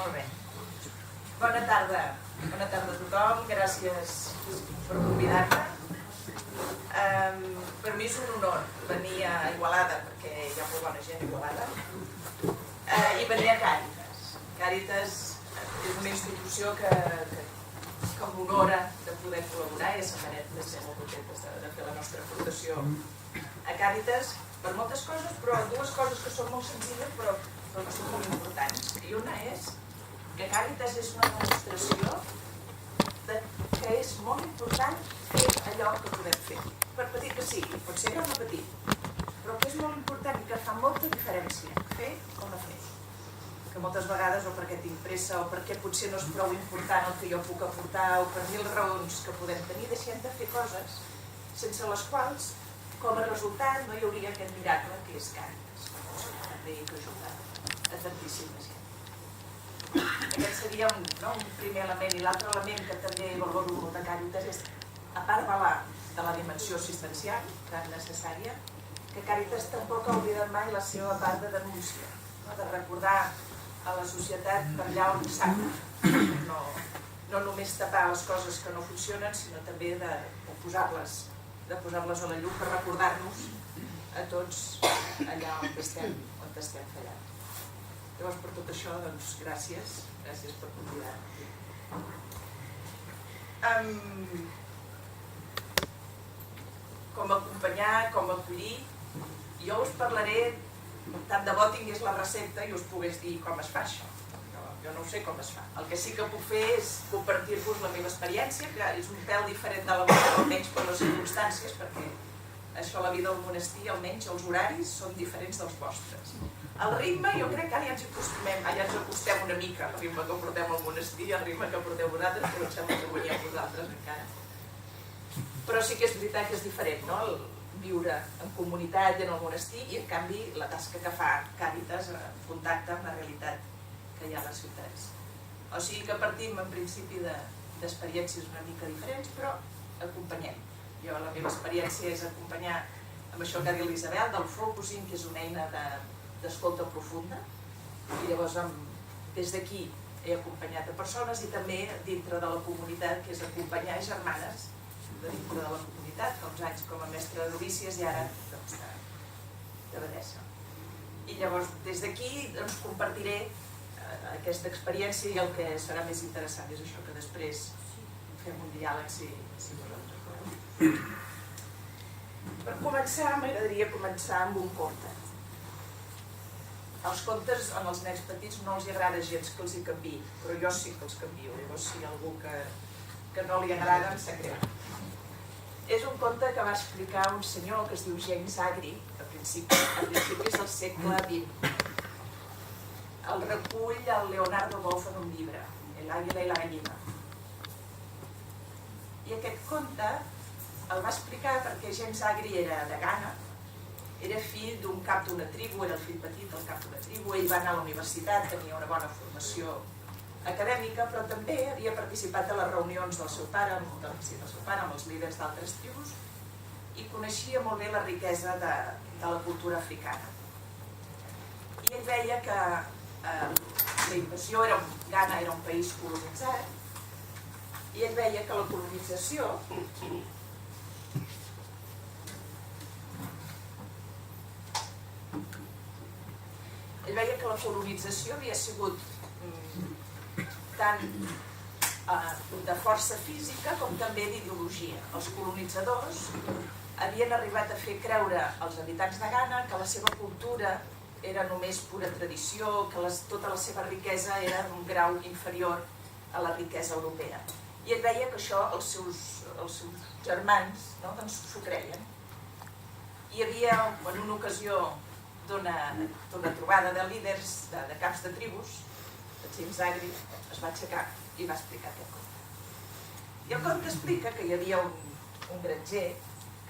Molt bé. Bona tarda a tothom, gràcies per convidar-me. Per mi és un honor venir a Igualada, perquè hi ha molt bona gent a Igualada, i venir a Càritas. Càritas és una institució que m'honora de poder col·laborar i se'n ser molt contentes de fer la nostra aportació a Càritas per moltes coses, però dues coses que són molt senzilles però que són molt importants. I una és que Càritas és una demostració que és molt important fer allò que podem fer. Per petit que sigui, potser no petit, però que és molt important i que fa molta diferència fer o no fer. Que moltes vegades, o perquè tinc pressa, o perquè potser no és prou important el que jo puc aportar, o per mil raons que podem tenir, deixem de fer coses sense les quals, com a resultat, no hi hauria aquest miracle que és Càritas, també que ajuda a tantíssima gent. Aquest seria un primer element. I l'altre element que també valoro molt de Càritas és, a part de la dimensió assistencial, tan necessària, que Càritas tampoc ha oblidat mai la seva part de denúncia, de recordar a la societat per allà on sap, no només tapar les coses que no funcionen, sinó també de posar-les a la llum per recordar-nos a tots allà on estem fallant. Llavors, per tot això, doncs, gràcies per convidar-me. Com acompanyar, com acollir, jo us parlaré, tant de bo tingués la recepta i us pogués dir com es fa això. Jo no sé com es fa. El que sí que puc fer és compartir-vos la meva experiència, que és un pèl diferent de la vostra, almenys per les circumstàncies, perquè això, la vida al monestir, almenys els horaris, són diferents dels vostres. El ritme, jo crec que ara ja ens acostem una mica, el ritme que portem al monestir, el ritme que porteu vosaltres, però em sembla que guanyeu vosaltres encara. Però sí que és veritat que és diferent, no?, el viure en comunitat i en el monestir, i en canvi la tasca que fa Càritas en contacte amb la realitat que hi ha a les ciutats. O sigui que partim en principi d'experiències una mica diferents, però acompanyem. Jo, la meva experiència és acompanyar amb això que ha dit l'Isabel, del focusing, que és una eina d'escolta profunda, i llavors des d'aquí he acompanyat a persones i també dintre de la comunitat, que és acompanyar germanes de dintre de la comunitat, fa uns anys com a mestre de novícies i ara d'abadessa. I llavors des d'aquí compartiré aquesta experiència, i el que serà més interessant és això, que després fem un diàleg si vosaltres voleu. Per començar, m'agradaria començar amb un conte. Els contes als nens petits no els agrada gens que els hi canviï, però jo sí que els canvio. Llavors, si hi ha algú que no li agrada, em sap greu. És un conte que va explicar un senyor que es diu James Agri, a principis del segle XX. El recull el Leonardo Boff en un llibre, El águila y la gallina. I aquest conte el va explicar perquè James Agri era de Ghana, era fill d'un cap d'una tribu, era el fill petit del cap d'una tribu, ell va anar a la universitat, tenia una bona formació acadèmica, però també havia participat a les reunions del seu pare, amb els líders d'altres tribus, i coneixia molt bé la riquesa de la cultura africana. I ell veia que la invasió, Ghana era un país colonitzat, i ell veia que la colonització havia sigut tant de força física com també d'ideologia. Els colonitzadors havien arribat a fer creure als habitants de Ghana que la seva cultura era només pura tradició, que tota la seva riquesa era d'un grau inferior a la riquesa europea. I ell veia que això els seus germans s'ho creien. Hi havia, en una ocasió d'una trobada de líders de caps de tribus, el James Agri es va aixecar i va explicar aquest conte. I el conte explica que hi havia un granger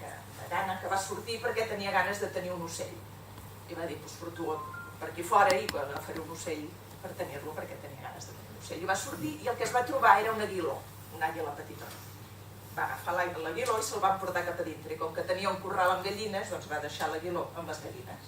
de Ghana que va sortir perquè tenia ganes de tenir un ocell. I va dir, surto per aquí fora i agafaré un ocell per tenir-lo perquè tenia ganes de tenir un ocell. I va sortir i el que es va trobar era un aguiló, una àguila petitona. Va agafar l'aguiló i se'l va portar cap a dintre. I com que tenia un corral amb gallines, doncs va deixar l'aguiló amb les gallines.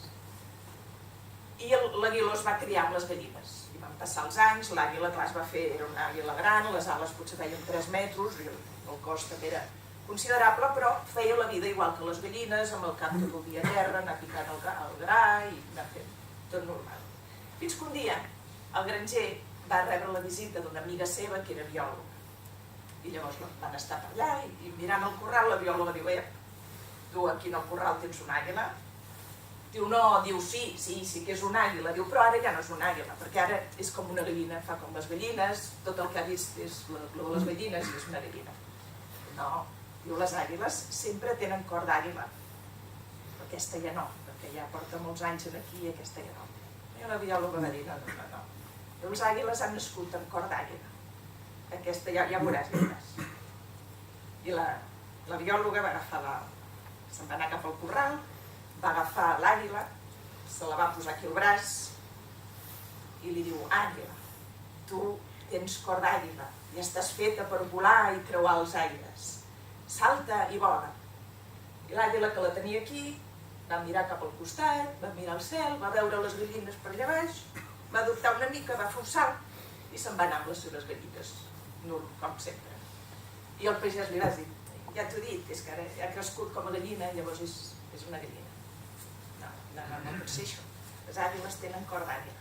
I I l'àguila es va criar amb les gallines. I van passar els anys, l'àguila, clar, es va fer, era una àguila gran, les ales potser feien 3 metres, i el cos també era considerable, però feia la vida igual que les gallines, amb el cap tot el dia a terra, anar picant el gra i anar fent tot normal. Fins que un dia el granger va rebre la visita d'una amiga seva que era biòloga. I llavors van estar per allà i mirant el corral la biòloga diu: tu aquí en el corral tens una àguila? Diu: no, diu sí que és una àguila. Diu: però ara ja no és una àguila, perquè ara és com una gallina, fa com les gallines, tot el que ha vist és les gallines i és una gallina. No, diu, les àguiles sempre tenen cor d'àguila, però aquesta ja no, perquè ja porta molts anys aquí i aquesta ja no. I la biòloga va dir: no. Les àguiles han nascut amb cor d'àguila. Aquesta ja veuràs, ja veuràs. I la biòloga va agafar se'n va anar cap al corral, va agafar l'àguila, se la va posar aquí al braç i li diu: àguila, tu tens cor d'àguila i estàs feta per volar i creuar els aires. Salta i vola. I l'àguila, que la tenia aquí, va mirar cap al costat, va mirar al cel, va veure les gallines per allà baix, va dubtar una mica, va fer un salt i se'n va anar amb les seves gallines, com sempre. I el pagès li va dir: ja t'ho he dit, és que ara ha crescut com a gallina, llavors és una gallina. No pot ser això. Les àguiles tenen cor d'àguila.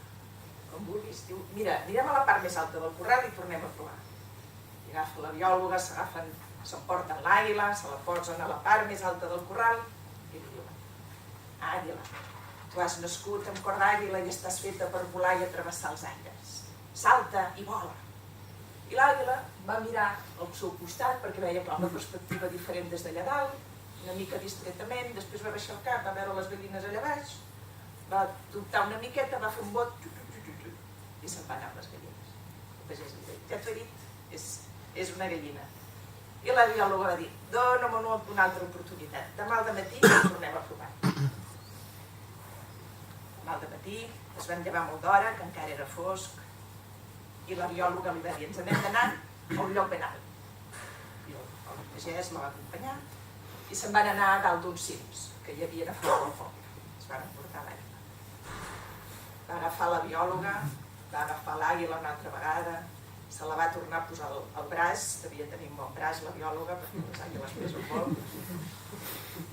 Com vulguis. Diu: mira, anirem a la part més alta del corral i tornem a provar. I agafa la biòloga, s'emporten l'àguila, se la posen a la part més alta del corral i li diuen: àguila, tu has nascut amb cor d'àguila i estàs feta per volar i travessar els aires. Salta i vola. I l'àguila va mirar al seu costat perquè veia una perspectiva diferent des d'allà dalt, una mica distretament, després va baixar el cap, va veure les gallines allà baix, va dubtar una miqueta, va fer un bot i se'n va anar amb les gallines. El pagès li deia: ja t'ho he dit, és una gallina. I la biòloga va dir: dóna'm una altra oportunitat, demà al dematí tornem a provar. Demà al dematí es van llevar molt d'hora, que encara era fosc, i la biòloga li va dir: ens n'hem d'anar a un lloc ben alt. I el pagès la va acompanyar i se'n van anar a dalt d'uns cims que hi havia a fora del foc. Es van emportar l'àguila. Va agafar la biòloga, va agafar l'àguila una altra vegada, se la va tornar a posar al braç, devia tenir un bon braç la biòloga, perquè les àguiles pesen molt,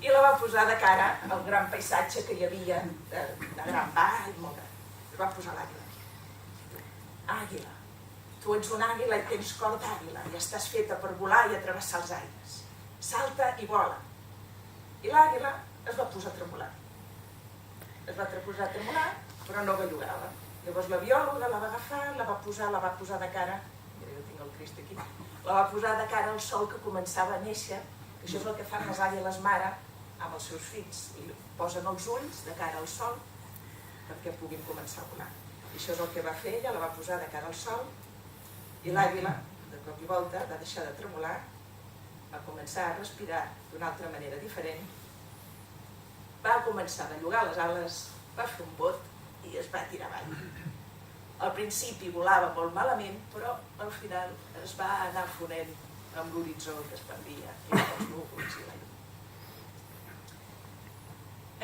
i la va posar de cara al gran paisatge que hi havia, de gran vall, molt gran. I va posar l'àguila aquí. Àguila, tu ets una àguila i tens cor d'àguila i estàs feta per volar i travessar els aires. Salta i vola. I l'àguila es va posar a tremolar. Es va posar a tremolar, però no bellugava. Llavors la biòloga la va agafar, la va posar de cara, mira, jo tinc el Crist aquí, la va posar de cara al sol que començava a néixer, que això és el que fan les àguiles mare amb els seus fills. Li posen els ulls de cara al sol perquè puguin començar a volar. I això és el que va fer ella, la va posar de cara al sol, i l'àguila, de cop i volta, va deixar de tremolar, va començar a respirar d'una altra manera diferent, va començar a bellugar les ales, va fer un bot i es va tirar avall. Al principi volava molt malament, però al final es va anar fonent amb l'horitzó que es pendia, que eren els núvols i la llum.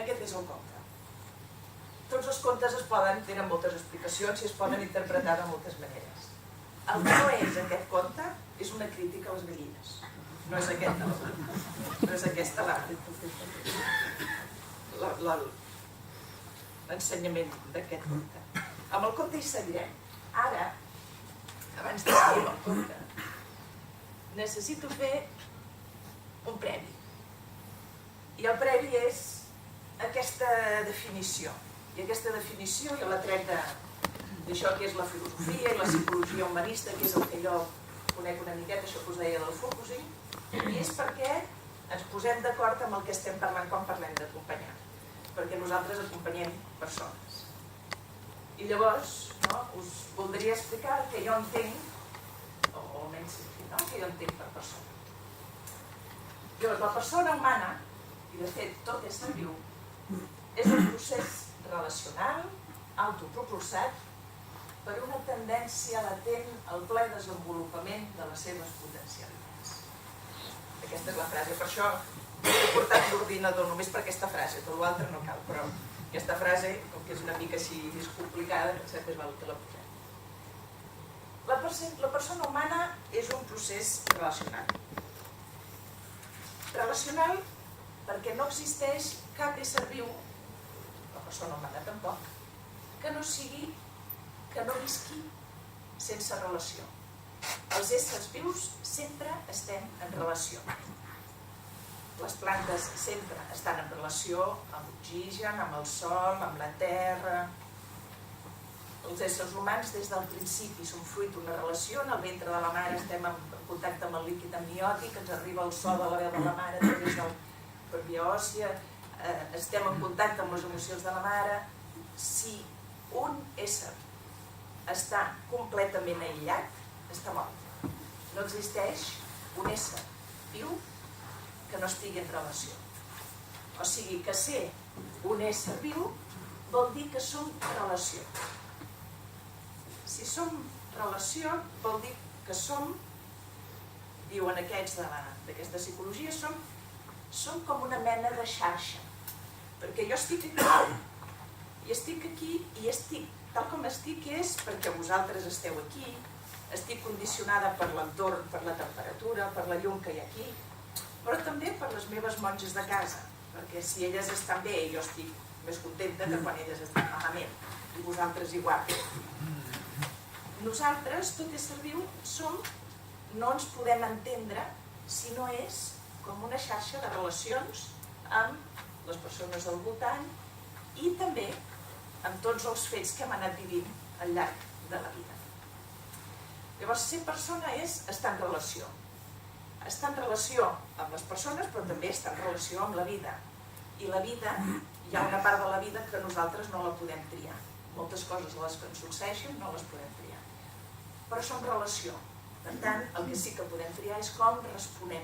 Aquest és el conte. Tots els contes tenen moltes explicacions i es poden interpretar de moltes maneres. El que no és aquest conte és una crítica a les gallines. No és aquesta l'ensenyament d'aquest conte. Amb el conte hi seguirem. Ara, abans de seguir el conte, necessito fer un previ. I el previ és aquesta definició. I aquesta definició jo la trec d'això que és la filosofia i la psicologia humanista, que és el que jo conec una miqueta, això que us deia del focusing, i és perquè ens posem d'acord amb el que estem parlant quan parlem d'acompanyar, perquè nosaltres acompanyem persones. I llavors us voldria explicar el que jo entenc, o almenys el que jo entenc per persona. Llavors, la persona humana, i de fet tot és viu, és un procés relacional, autopropulsat, per una tendència latent al ple desenvolupament de les seves potencialitats. Aquesta és la frase, per això he portat l'ordinador només per aquesta frase, tot l'altre no cal, però Aquesta frase, com que és una mica així més complicada, pensem que és val que la posem. La persona humana és un procés relacional. Relacional perquè no existeix cap ésser viu, la persona humana tampoc, que no visqui sense relació. Els éssers vius sempre estem en relació. Les plantes sempre estan en relació amb l'oxigen, amb el sol, amb la terra. Els éssers humans des del principi són fruit d'una relació. En el ventre de la mare estem en contacte amb el líquid amniòtic, ens arriba el so de la veu de la mare a través per via òssia, estem en contacte amb les emocions de la mare. Si un ésser està completament aïllat, està mort. No existeix un ésser viu que no estigui en relació. O sigui que ser un ésser viu vol dir que som relació. Si som relació vol dir que som, diuen aquests d'aquesta psicologia, som com una mena de xarxa. Perquè jo estic aquí i estic tal com estic és perquè vosaltres esteu aquí, estic condicionada per l'entorn, per la temperatura, per la llum que hi ha aquí, però també per les meves monges de casa, perquè si elles estan bé jo estic més contenta que quan elles estan malament, i vosaltres igual. Nosaltres, tot ésser viu, no ens podem entendre si no és com una xarxa de relacions amb les persones al voltant i també amb tots els fets que hem anat vivint al llarg de la vida. Llavors, ser persona és estar en relació. Està en relació amb les persones, però també està en relació amb la vida. I la vida, hi ha una part de la vida que nosaltres no la podem triar. Moltes coses les que ens succeeixen no les podem triar. Però som relació. Per tant, el que sí que podem triar és com responem a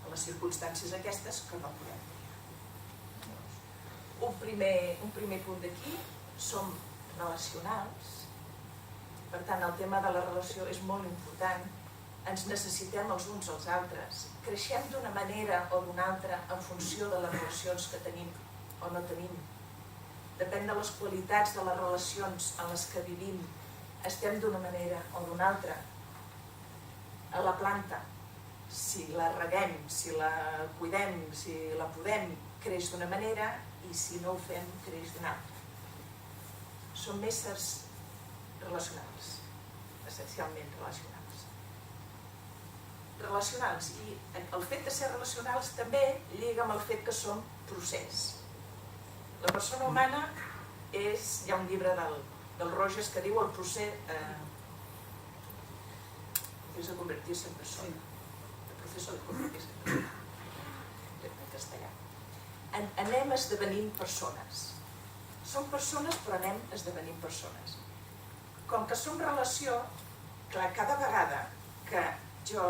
les circumstàncies aquestes que no podem triar. Un primer punt d'aquí, som relacionals. Per tant, el tema de la relació és molt important. Ens necessitem els uns als altres. Creixem d'una manera o d'una altra en funció de les relacions que tenim o no tenim. Depèn de les qualitats de les relacions en les que vivim. Estem d'una manera o d'una altra. A la planta, si la reguem, si la cuidem, si la podem, creix d'una manera i si no ho fem, creix d'una altra. Som éssers relacionals, essencialment relacionals. I el fet de ser relacionals també lliga amb el fet que som procés. La persona humana hi ha un llibre del Rogers que diu el procés és de convertir-se en persona, el procés de convertir-se en persona, en castellà. Anem esdevenint persones. Som persones però anem esdevenint persones. Com que som relació, clar, cada vegada que jo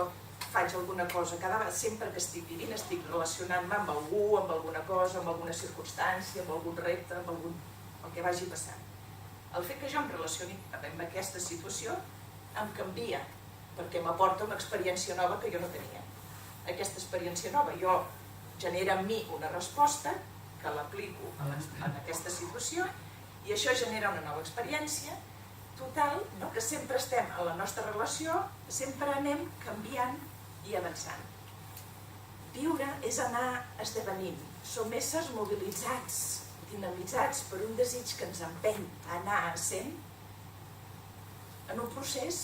faig alguna cosa, sempre que estic vivint, estic relacionant-me amb algú, amb alguna cosa, amb alguna circumstància, amb algun repte, amb el que vagi passant. El fet que jo em relacioni amb aquesta situació em canvia, perquè m'aporta una experiència nova que jo no tenia. Aquesta experiència nova genera en mi una resposta que l'aplico en aquesta situació i això genera una nova experiència. Total, que sempre estem en la nostra relació, sempre anem canviant i avançant. Viure és anar esdevenint. Som éssers mobilitzats, dinamitzats per un desig que ens empeny a anar essent en un procés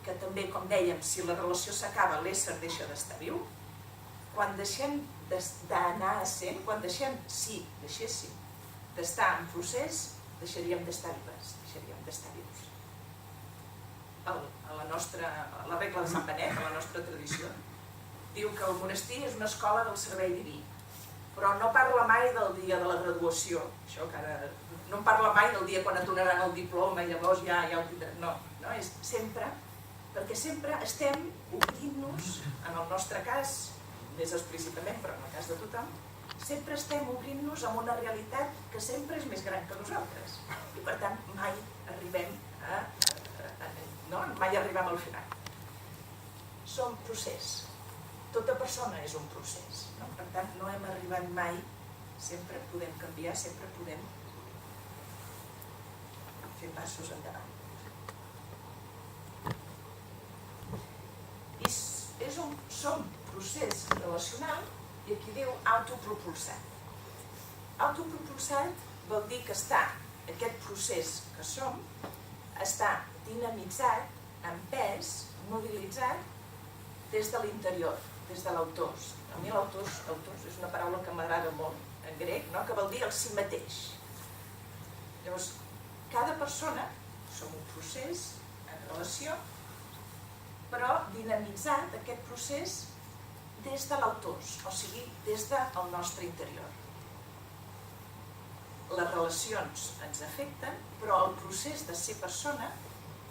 que també, com dèiem, si la relació s'acaba, l'ésser deixa d'estar viu. Quan deixem d'anar essent, quan deixéssim d'estar en procés, deixaríem d'estar vives, deixaríem d'estar vius. La regla de Sant Benet, a la nostra tradició, diu que el monestir és una escola del servei diví, però no parla mai del dia de la graduació, això que ara no en parla mai del dia quan et donaran el diploma i llavors ja ho tindrem, no, és sempre, perquè sempre estem obrint-nos, en el nostre cas, més explícitament, però en el cas de tothom, sempre estem obrint-nos amb una realitat que sempre és més gran que nosaltres i per tant mai arribem al final. Som procés. Tota persona és un procés. Per tant, no hem arribat mai, sempre podem canviar, sempre podem fent passos endavant. És un procés relacional i aquí diu autopropulsat. Autopropulsat vol dir que aquest procés que som està dinamitzat, empès, mobilitzat des de l'interior, des de l'autors. A mi l'autors és una paraula que m'agrada molt en grec, que vol dir el si mateix. Llavors, cada persona som un procés en relació, però dinamitzat aquest procés des de l'autors, o sigui, des del nostre interior. Les relacions ens afecten, però el procés de ser persona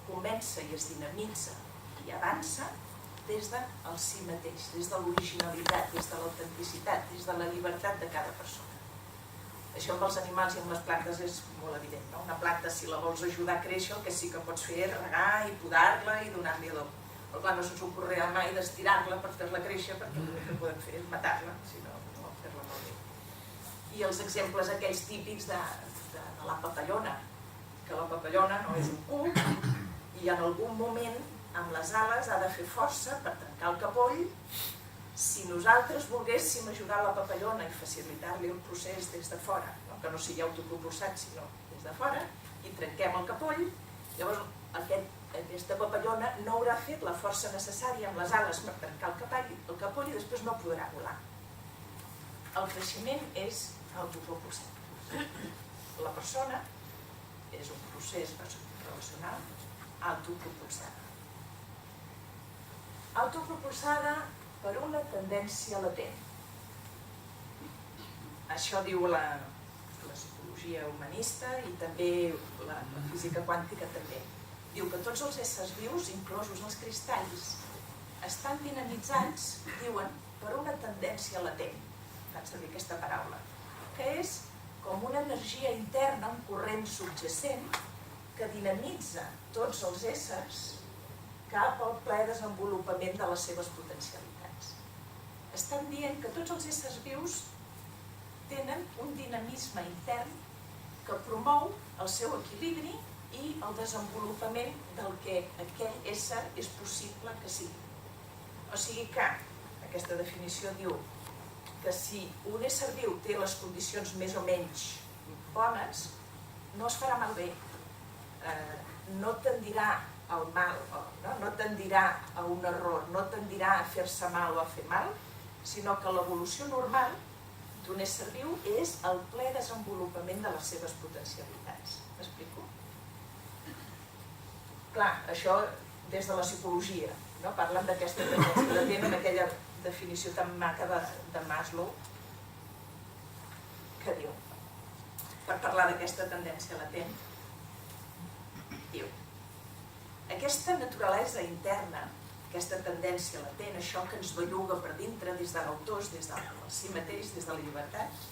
comença i es dinamitza i avança des del si mateix, des de l'originalitat, des de l'autenticitat, des de la llibertat de cada persona. Això amb els animals i amb les plantes és molt evident, no? Una planta, si la vols ajudar a créixer, el que sí que pots fer és regar i podar-la i donar-li adob. Però clar, no se'ns ocorrerà mai d'estirar-la per fer-la créixer, perquè l'únic que podem fer és matar-la, si no fer-la malbé. I els exemples aquells típics de la papallona, que la papallona no és un cuc i en algun moment amb les ales ha de fer força per trencar el capoll. Si nosaltres volguéssim ajudar la papallona i facilitar-li el procés des de fora, que no sigui autopropulsat sinó des de fora, i trenquem el capoll, llavors aquesta papallona no haurà fet la força necessària amb les ales per trencar el capoll i després no podrà volar. El creixement és autopropulsat. La persona és un procés relacional autopropulsada. Autopropulsada per una tendència latent. Això diu la psicologia humanista i també la física quàntica també. Diu que tots els éssers vius, inclosos els cristalls, estan dinamitzats, diuen, per una tendència latent, fan servir aquesta paraula, que és com una energia interna, un corrent subjacent, que dinamitza tots els éssers cap al ple desenvolupament de les seves potencialitats. Estan dient que tots els éssers vius tenen un dinamisme intern que promou el seu equilibri i el desenvolupament del que aquell ésser és possible que sigui. O sigui que aquesta definició diu que si un ésser viu té les condicions més o menys bones, no es farà malbé, no tendirà al mal, no tendirà a un error, no tendirà a fer-se mal o a fer mal, sinó que l'evolució normal d'un ésser viu és el ple desenvolupament de les seves potencialitats. M'explico? Clar, això des de la psicologia, parlen d'aquesta tendència latent en aquella definició tan maca de Maslow que diu, per parlar d'aquesta tendència latent, diu: aquesta naturalesa interna, aquesta tendència latent, això que ens belluga per dintre des de l'autors, des del si mateix, des de la llibertat,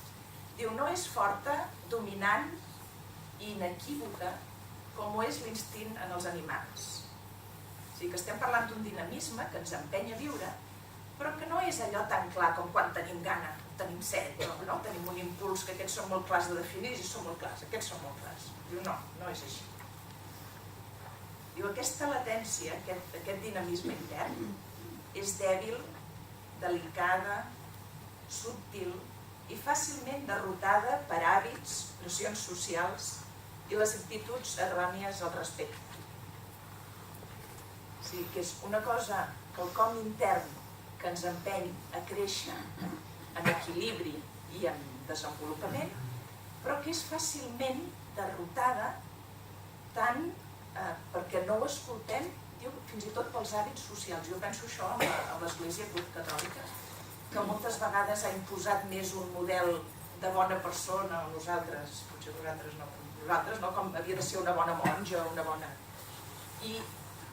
diu, no és forta, dominant i inequívoca com ho és l'instint en els animals. O sigui que estem parlant d'un dinamisme que ens empeny a viure, però que no és allò tan clar com quan tenim gana, tenim set, no? Tenim un impuls que aquests són molt clars de definir i són molt clars, aquests són molt clars. Diu, no, no és així. Diu, aquesta latència, aquest dinamisme intern, és dèbil, delicada, subtil i fàcilment derrotada per hàbits, pressions socials i les actituds errònies al respecte. O sigui, que és una cosa, quelcom intern que ens empeny a créixer en equilibri i en desenvolupament, però que és fàcilment derrotada tant perquè no ho escoltem, diu, fins i tot pels hàbits socials. Jo penso això a l'Església Catòlica, que moltes vegades ha imposat més un model de bona persona, o nosaltres, potser nosaltres no, com havia de ser una bona monja o una bona... I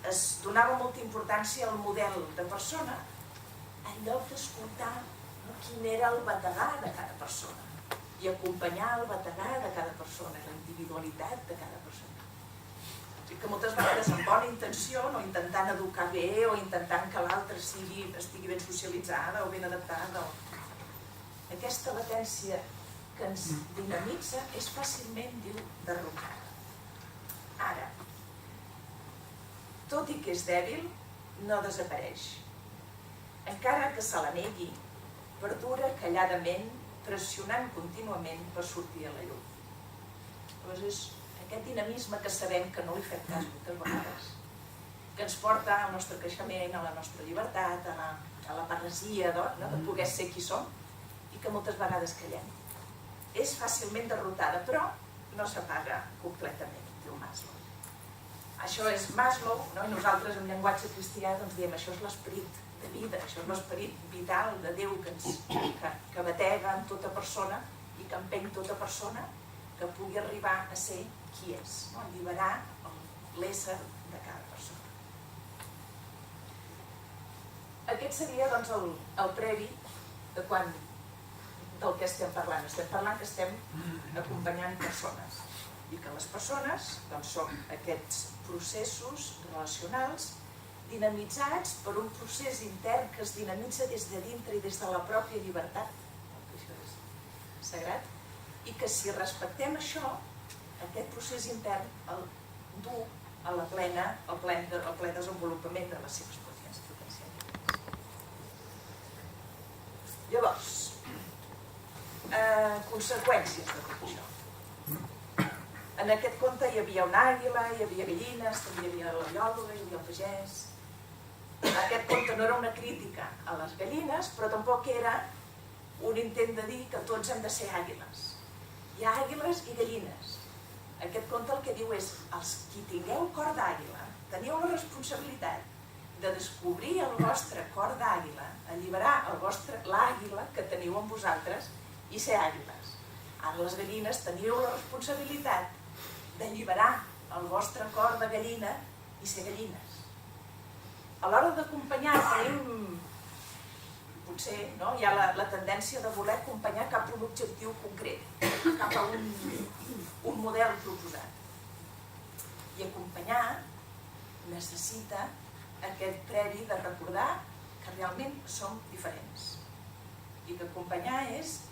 es donava molta importància al model de persona en lloc d'escoltar quin era el bategar de cada persona i acompanyar el bategar de cada persona, la individualitat de cada persona. O sigui que moltes vegades amb bona intenció, no intentant educar bé o intentant que l'altre estigui ben socialitzada o ben adaptada, aquesta latència que ens dinamitza és fàcilment, diu, derrotada. Ara, tot i que és dèbil, no desapareix. Encara que se la negui, perdura calladament, pressionant contínuament per sortir a la llum. Llavors és aquest dinamisme que sabem que no li fem cas moltes vegades, que ens porta al nostre creixement, a la nostra llibertat, a la parresia de poder ser qui som, i que moltes vegades callem. És fàcilment derrotada, però no s'apaga completament, diu Maslow. Això és Maslow, i nosaltres en llenguatge cristià diem això és l'esperit de vida, això és l'esperit vital de Déu que batega en tota persona i que empeny tota persona que pugui arribar a ser qui és, alliberar l'ésser de cada persona. Aquest seria el previ del que estem parlant. Estem parlant que estem acompanyant persones i que les persones són aquests processos relacionals dinamitzats per un procés intern que es dinamitza des de dintre i des de la pròpia llibertat, que això és sagrat, i que si respectem això, aquest procés intern el du al ple desenvolupament de les seves potencialitats. Llavors, conseqüències de tot això. En aquest conte hi havia una àguila, hi havia gallines, també hi havia la biòloga, hi havia el pagès. Aquest conte no era una crítica a les gallines, però tampoc era un intent de dir que tots hem de ser àguiles. Hi ha àguiles i gallines. Aquest conte el que diu és els qui tingueu cor d'àguila, teniu la responsabilitat de descobrir el vostre cor d'àguila, alliberar l'àguila que teniu en vosaltres i ser àguiles. Ara les gallines teniu la responsabilitat d'alliberar el vostre cor de gallina i ser gallines. A l'hora d'acompanyar tenim, potser hi ha la tendència de voler acompanyar cap a un objectiu concret, cap a un model proposat. I acompanyar necessita aquest previ de recordar que realment som diferents i que acompanyar és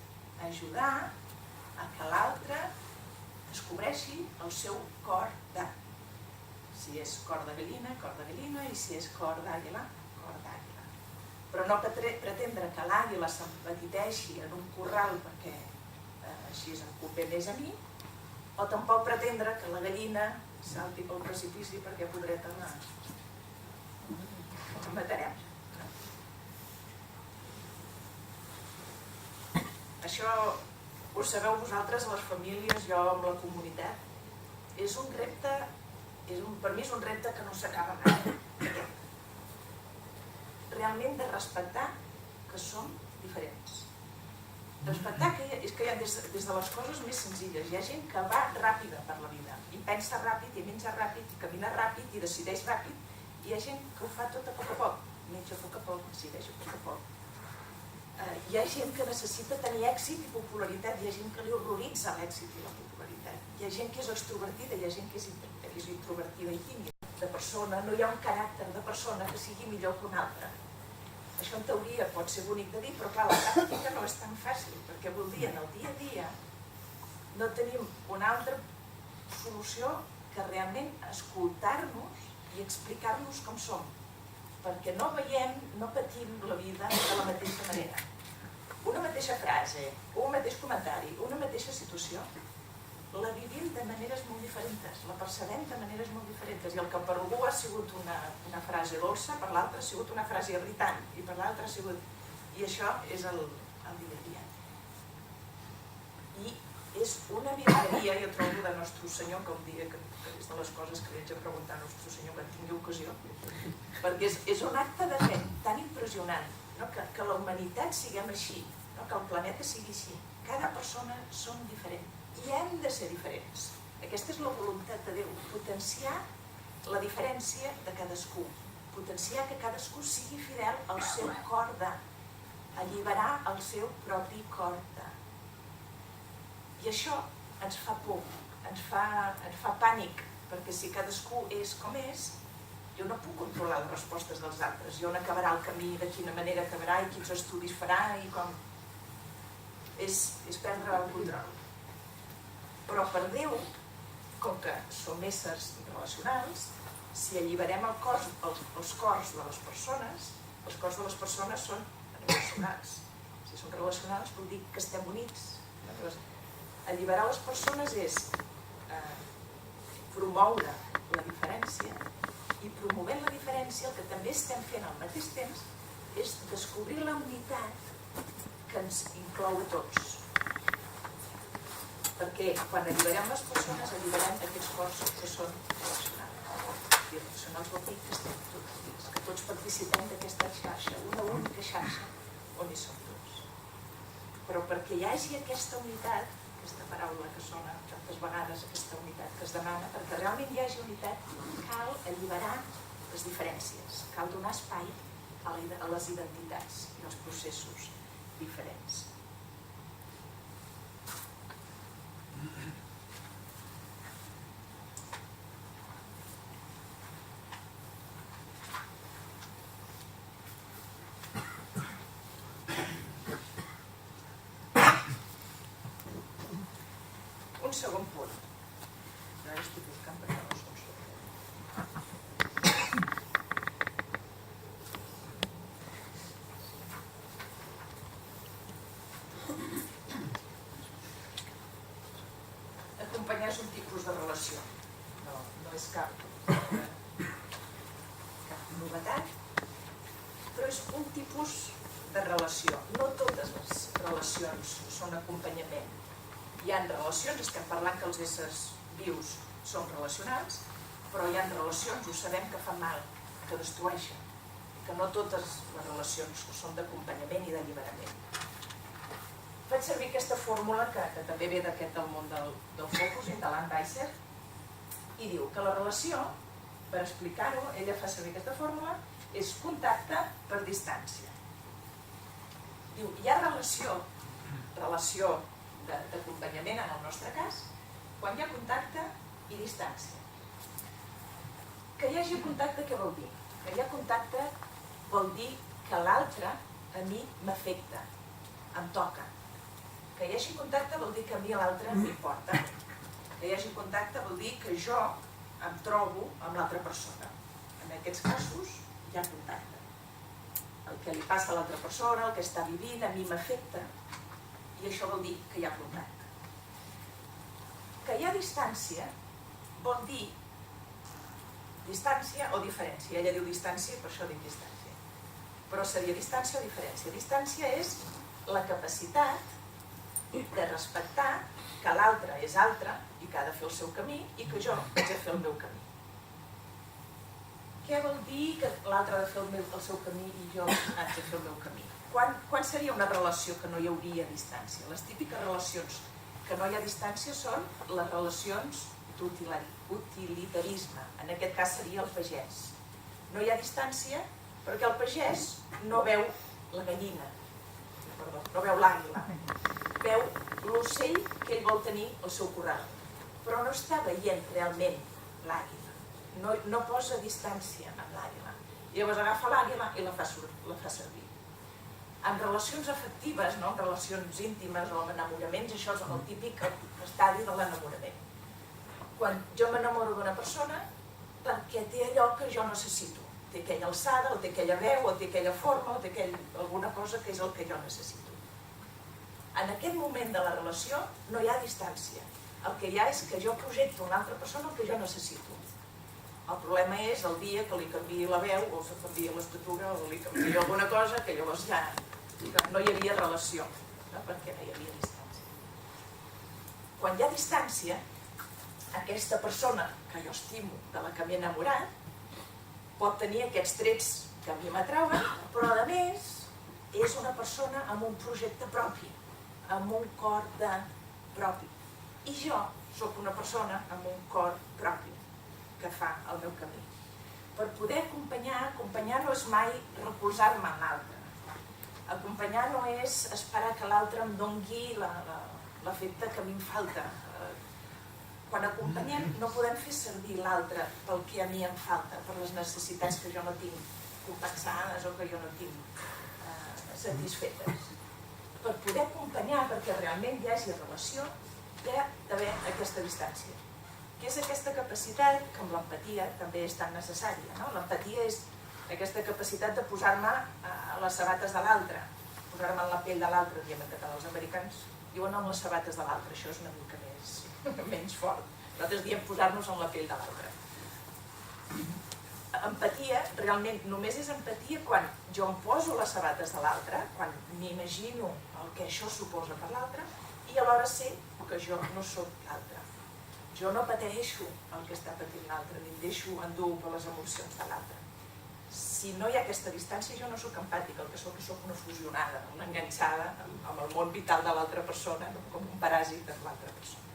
ajudar a que l'altre descobreixi el seu cor d'àguila. Si és cor de gallina, i si és cor d'àguila, cor d'àguila. Però no pretendre que l'àguila s'empetiteixi en un corral perquè així em convé més a mi, o tampoc pretendre que la gallina salti pel precipici perquè podreta la matarem. Això ho sabeu vosaltres, les famílies, jo amb la comunitat. És un repte, per mi és un repte que no s'acaba mai. Realment de respectar que som diferents. Respectar que hi ha des de les coses més senzilles. Hi ha gent que va ràpida per la vida, i pensa ràpid, i menja ràpid, i camina ràpid, i decideix ràpid. Hi ha gent que ho fa tot a poc a poc. Menja a poc a poc, decideix a poc a poc. Hi ha gent que necessita tenir èxit i popularitat, hi ha gent que li horroritza l'èxit i la popularitat. Hi ha gent que és extrovertida, hi ha gent que és introvertida i tímida. De persona, no hi ha un caràcter de persona que sigui millor que un altre. Això en teoria pot ser bonic de dir, però clar, la pràctica no és tan fàcil, perquè vol dir en el dia a dia no tenim una altra solució que realment escoltar-nos i explicar-nos com som, perquè no veiem, no patim la vida de la mateixa manera. Una mateixa frase, un mateix comentari, una mateixa situació, la vivim de maneres molt diferents, la percebem de maneres molt diferents, i el que per algú ha sigut una frase dolça, per l'altre ha sigut una frase irritant, i per l'altre ha sigut... I això és el dia a dia. I és una miraderia, jo trobo, de Nostre Senyor, que un dia, que és de les coses que li haig de preguntar a Nostre Senyor quan tingui ocasió, perquè és un acte de fe tan impressionant, que la humanitat siguem així, que el planeta sigui així. Cada persona som diferents i hem de ser diferents. Aquesta és la voluntat de Déu, potenciar la diferència de cadascú, potenciar que cadascú sigui fidel al seu cor de, alliberar el seu propi cor de. I això ens fa por, ens fa pànic, perquè si cadascú és com és, jo no puc controlar les respostes dels altres, i on acabarà el camí, de quina manera acabarà, i quins estudis farà, i com... És perdre el control. Però per Déu, com que som éssers relacionals, si alliberem els cors de les persones, els cors de les persones són relacionals. Si són relacionals vol dir que estem units. Alliberar les persones és promoure la diferència, i promovent la diferència el que també estem fent al mateix temps és descobrir la unitat que ens inclou a tots. Perquè quan alliberem les persones alliberem aquests cors que són relacionals. I relacionals vol dir que estem tots dins, que tots participem d'aquesta xarxa, una única xarxa on hi som tots. Però perquè hi hagi aquesta unitat, aquesta paraula que sona tantes vegades, aquesta unitat que es demana, perquè realment hi hagi unitat cal alliberar les diferències, cal donar espai a les identitats i als processos diferents. Un segon punt. Ara estic buscant perquè no som acompanyar és un tipus de relació. No és cap novetat, però és un tipus de relació. No totes les relacions són acompanyament. Hi ha relacions, estem parlant que els éssers vius són relacionals, però hi ha relacions, ho sabem, que fan mal, que destrueixen, que no totes les relacions són d'acompanyament i d'alliberament. Faig servir aquesta fórmula, que també ve del món del focusing, de l'Ann Weiser, i diu que la relació, per explicar-ho, ella fa servir aquesta fórmula, és contacte per distància. Diu, hi ha relació d'acompanyament en el nostre cas, quan hi ha contacte i distància. Que hi hagi contacte, què vol dir? Que hi ha contacte vol dir que l'altre a mi m'afecta, em toca. Que hi hagi contacte vol dir que a mi l'altre m'importa. Que hi hagi contacte vol dir que jo em trobo amb l'altra persona. En aquests casos hi ha contacte. El que li passa a l'altra persona, el que està vivint, a mi m'afecta, i això vol dir que hi ha contacte. Que hi ha distància vol dir distància o diferència. Ella diu distància, per això dic distància. Però seria distància o diferència. Distància és la capacitat de respectar que l'altre és altre i que ha de fer el seu camí i que jo haig de fer el meu camí. Què vol dir que l'altre ha de fer el seu camí i jo haig de fer el meu camí? Quan seria una relació que no hi hauria distància? Les típiques relacions que no hi ha distància són les relacions d'utilitarisme. En aquest cas seria el pagès. No hi ha distància perquè el pagès no veu la gallina, no veu l'àguila, veu l'ocell que ell vol tenir al seu corral, però no està veient realment l'àguila, no posa distància amb l'àguila. Llavors agafa l'àguila i la fa servir. En relacions afectives, en relacions íntimes o en enamoraments, això és el típic estadi de l'enamorament. Quan jo m'enamoro d'una persona, perquè té allò que jo necessito. Té aquella alçada, o té aquella veu, o té aquella forma, o té alguna cosa que és el que jo necessito. En aquest moment de la relació no hi ha distància. El que hi ha és que jo projecto a una altra persona el que jo necessito. El problema és el dia que li canviï la veu, o que canviï l'estatura, o li canviï alguna cosa, que llavors ja no hi havia relació, perquè no hi havia distància. Quan hi ha distància, aquesta persona que jo estimo, de la que m'he enamorat, pot tenir aquests trets que a mi m'atrauen, però a més és una persona amb un projecte propi, amb un cor propi. I jo sóc una persona amb un cor propi que fa el meu camí. Per poder acompanyar no és mai recolzar-me en l'altre. Acompanyar no és esperar que l'altre em doni l'efecte que a mi em falta. Quan acompanyem no podem fer servir l'altre pel que a mi em falta, per les necessitats que jo no tinc compensades o que jo no tinc satisfetes. Per poder acompanyar, perquè realment hi hagi relació, hi ha d'haver aquesta distància. que és aquesta capacitat que amb l'empatia també és tan necessària. L'empatia és aquesta capacitat de posar-me a les sabates de l'altre, posar-me en la pell de l'altre, diem en català. Els americans diuen en les sabates de l'altre, això és una mica menys fort. Nosaltres diem posar-nos en la pell de l'altre. Empatia, realment, només és empatia quan jo em poso les sabates de l'altre, quan m'imagino el que això suposa per l'altre, i alhora sé que jo no soc l'altre. Jo no pateixo el que està patint l'altre, ni em deixo endur per les emocions de l'altre. Si no hi ha aquesta distància, jo no soc empàtica, el que soc és una fusionada, una enganxada amb el món vital de l'altra persona, com un paràsit de l'altra persona.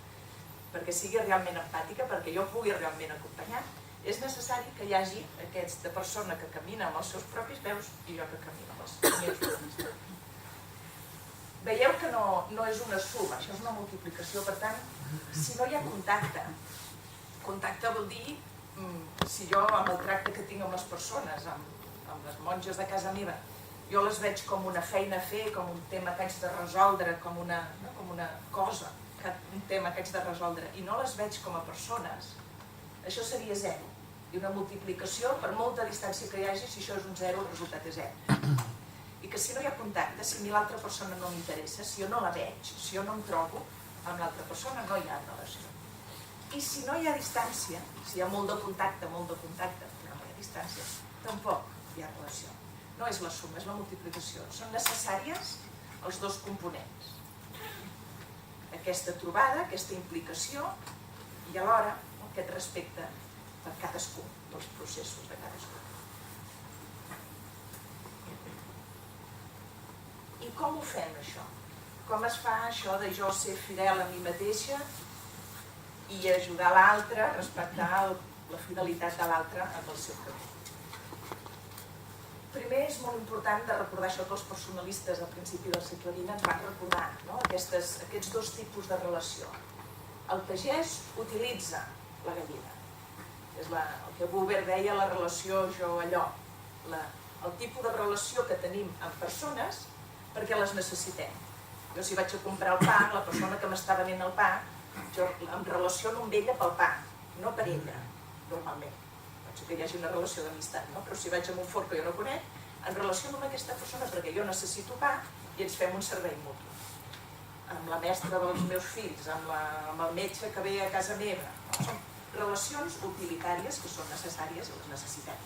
Perquè sigui realment empàtica, perquè jo pugui realment acompanyar, és necessari que hi hagi aquesta persona que camina amb els seus propis peus i jo que camino amb els meus propis peus. Veieu que no és una suma, això és una multiplicació, per tant, si no hi ha contacte, contacte vol dir, si jo amb el tracte que tinc amb les persones, amb les monges de casa meva, jo les veig com una feina a fer, com un tema que haig de resoldre, com una cosa, un tema que haig de resoldre, i no les veig com a persones, això seria zero. I una multiplicació, per molta distància que hi hagi, si això és un zero, el resultat és zero. I que si no hi ha contacte, si a mi l'altra persona no m'interessa, si jo no la veig, si jo no em trobo amb l'altra persona, no hi ha relació. I si no hi ha distància, si hi ha molt de contacte, però no hi ha distància, tampoc hi ha relació. No és la suma, és la multiplicació. Són necessàries els dos components. Aquesta trobada, aquesta implicació i alhora aquest respecte per cadascú dels processos de cadascú. I com ho fem, això? Com es fa això de jo ser fidel a mi mateixa i ajudar l'altre, respectar la fidelitat de l'altre en el seu camí? Primer és molt important de recordar això que els personalistes al principi del segle XX ens van recordar, aquests dos tipus de relació. El pagès utilitza la gallina. És el que Buber deia la relació jo-allò. El tipus de relació que tenim amb persones perquè les necessitem. Jo si vaig a comprar el pa, la persona que m'està venent el pa, jo em relaciono amb ella pel pa, no per ella, normalment. Pot ser que hi hagi una relació d'amistat, però si vaig a un forn que jo no conec, em relaciono amb aquesta persona perquè jo necessito pa i ens fem un servei mutu. Amb la mestra dels meus fills, amb el metge que ve a casa meva. Són relacions utilitàries que són necessàries i les necessitem.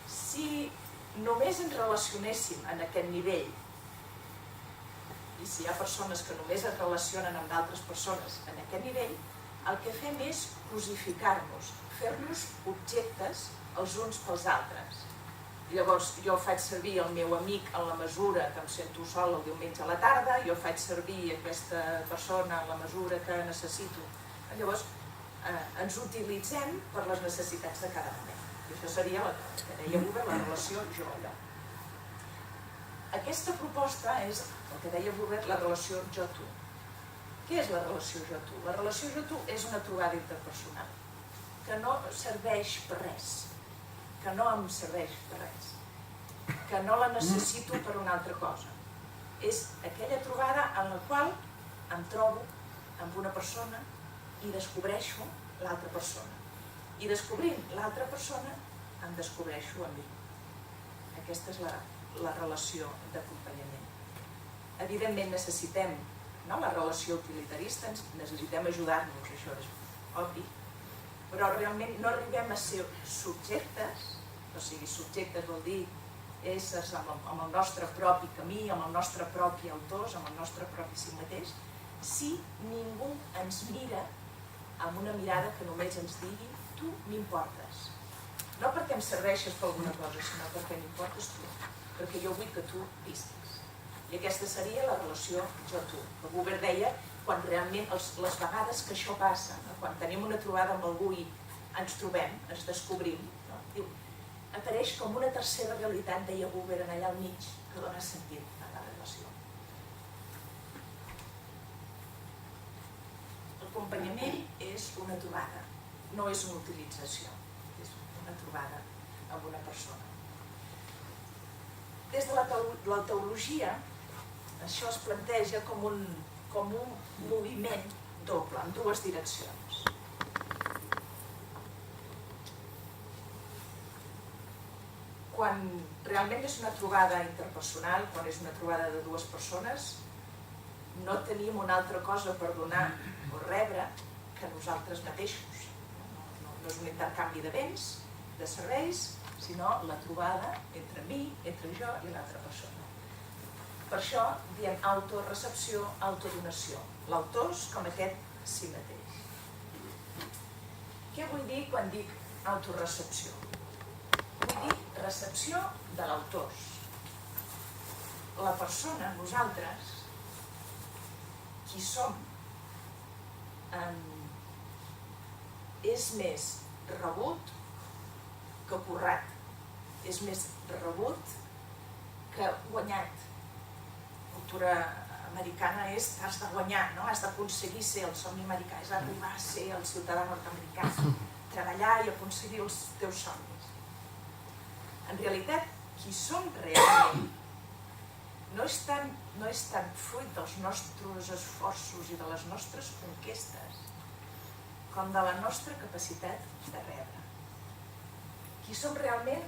Si només ens relacionéssim en aquest nivell, i si hi ha persones que només es relacionen amb d'altres persones en aquest nivell, el que fem és cosificar-nos, fer-nos objectes els uns pels altres. Llavors jo faig servir el meu amic en la mesura que em sento sol el diumenge a la tarda, jo faig servir aquesta persona en la mesura que necessito. Llavors ens utilitzem per les necessitats de cada moment. I això seria el que deia Buber, la relació jo-allò. Aquesta proposta és, el que deia Buber, la relació jo-tu. Què és la relació jo-tu? La relació jo-tu és una trobada interpersonal que no serveix per res, que no em serveix per res, que no la necessito per una altra cosa. És aquella trobada en la qual em trobo amb una persona i descobreixo l'altra persona. I descobrint l'altra persona, em descobreixo a mi. Aquesta és la relació d'acompanyament. Evidentment necessitem la relació utilitarista, necessitem ajudar-nos, això és obvi, però realment no arribem a ser subjectes, o sigui, subjectes vol dir éssers amb el nostre propi camí, amb el nostre propi autors, amb el nostre propi si mateix, si ningú ens mira amb una mirada que només ens digui tu m'importes. No perquè em serveixes per alguna cosa, sinó perquè m'importes tu, perquè jo vull que tu visquis. I aquesta seria la relació jo-tu. El Buber deia, quan realment les vegades que això passa, quan tenim una trobada amb algú i ens trobem, ens descobrim, diu, apareix com una tercera realitat, deia Buber, allà al mig, que dona sentit a la relació. L'acompanyament és una trobada, no és una utilització, és una trobada amb una persona. Des de la teologia, això es planteja com un moviment doble, en dues direccions. quan realment és una trobada interpersonal, quan és una trobada de dues persones, no tenim una altra cosa per donar o rebre que nosaltres mateixos. No és un intercanvi de béns, de serveis, sinó la trobada entre mi, entre jo i l'altra persona. Per això diem autorecepció, autodonació. L'autós com aquest si mateix. Què vull dir quan dic autorecepció? Vull dir recepció de l'autós. La persona, nosaltres, qui som, és més rebut que currat, és més rebut que guanyat. La cultura americana és has de guanyar, no? Has d'aconseguir ser el somni americà, has d'arribar a ser el ciutadà nord-americà, treballar i aconseguir els teus somnis. En realitat, qui som realment no és tant fruit dels nostres esforços i de les nostres conquestes com de la nostra capacitat de rebre. Qui som realment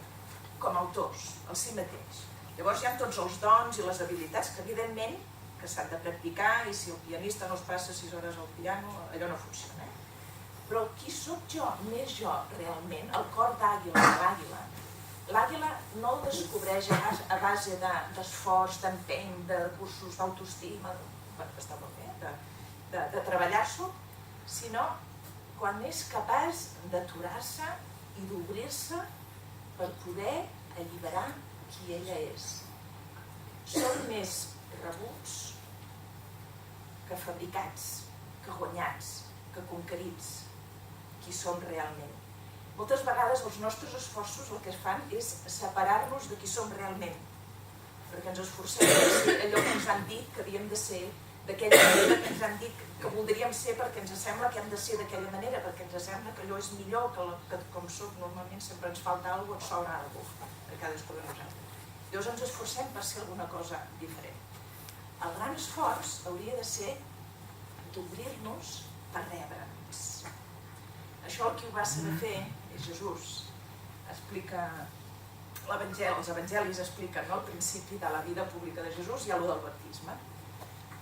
com autors, el si mateix. Llavors hi ha tots els dons i les habilitats que evidentment que s'han de practicar i si el pianista no es passa 6 hores al piano, allò no funciona. Però qui sóc jo, més jo realment, el cor d'àguila de l'àguila, l'àguila no el descobreix a base d'esforç, d'empeny, de recursos d'autoestima, està molt bé, de treballar-s'ho, sinó quan és capaç d'aturar-se i d'obrir-se per poder alliberar qui ella és. Són més rebuts que fabricats, que guanyats, que conquerits, qui som realment. Moltes vegades els nostres esforços el que es fan és separar-nos de qui som realment, perquè ens esforcem a ser allò que ens han dit que havíem de ser, d'aquella manera que ens han dit que voldríem ser perquè ens sembla que hem de ser d'aquella manera, perquè ens sembla que allò és millor que com soc normalment sempre ens falta alguna cosa, ens sobra alguna cosa, a cadascú de nosaltres. Llavors ens esforcem per ser alguna cosa diferent. El gran esforç hauria de ser d'obrir-nos per rebre'ns. Això el qui ho va saber fer és Jesús. Explica els evangelis expliquen el principi de la vida pública de Jesús i el del baptisme.